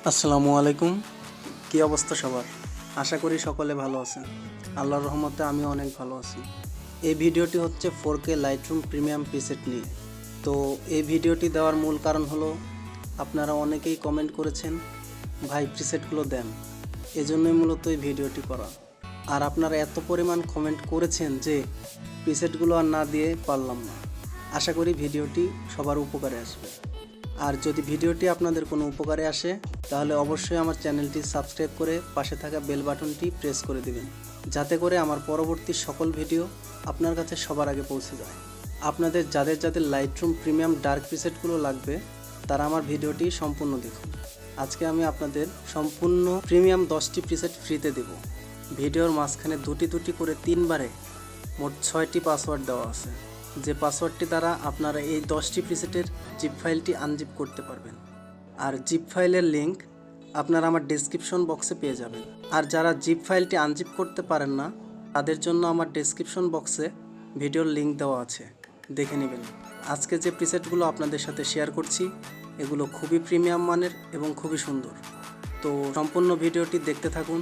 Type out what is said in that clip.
আসসালামু আলাইকুম। কী অবস্থা সবার? আশা করি সকলে ভালো আছেন। আল্লাহর রহমতে আমিও অনেক ভালো আছি। এই ভিডিওটি হচ্ছে 4K লাইটরুম প্রিমিয়াম প্রিসেট নিয়ে। তো এই ভিডিওটি দেওয়ার মূল কারণ হলো আপনারা অনেকেই কমেন্ট করেছেন, ভাই প্রিসেটগুলো দেন। এজন্যই মূলত এই ভিডিওটি করা। আর আপনারা এত পরিমাণ কমেন্ট করেছেন যে প্রিসেটগুলো আর না দিয়ে পারলাম না। আশা করি ভিডিওটি সবার উপকারে আসবে। আর যদি ভিডিওটি আপনাদের কোনো উপকারে আসে তাহলে অবশ্যই আমার চ্যানেলটি সাবস্ক্রাইব করে পাশে থাকা বেল বাটনটি প্রেস করে দিবেন, যাতে করে আমার পরবর্তী সকল ভিডিও আপনার কাছে সবার আগে পৌঁছে যায়। আপনাদের যাদের লাইটরুম প্রিমিয়াম ডার্ক প্রিসেটগুলো লাগবে তারা আমার ভিডিওটি সম্পূর্ণ দেখুন। আজকে আমি আপনাদের সম্পূর্ণ প্রিমিয়াম 10টি প্রিসেট ফ্রিতে দেব। ভিডিওর মাঝখানে দুটি করে 3বারে মোট 6টি পাসওয়ার্ড দেওয়া আছে, যে পাসওয়ার্ডটি দ্বারা আপনারা এই 10টি প্রিসেটের জিপ ফাইলটি আনজিপ করতে পারবেন। আর জিপ ফাইলের লিঙ্ক আপনারা আমার ডেসক্রিপশন বক্সে পেয়ে যাবেন। আর যারা জিপ ফাইলটি আনজিপ করতে পারেন না তাদের জন্য আমার ডেসক্রিপশন বক্সে ভিডিওর লিঙ্ক দেওয়া আছে, দেখে নেবেন। আজকে যে প্রিসেটগুলো আপনাদের সাথে শেয়ার করছি এগুলো খুবই প্রিমিয়াম মানের এবং খুবই সুন্দর। তো সম্পূর্ণ ভিডিওটি দেখতে থাকুন।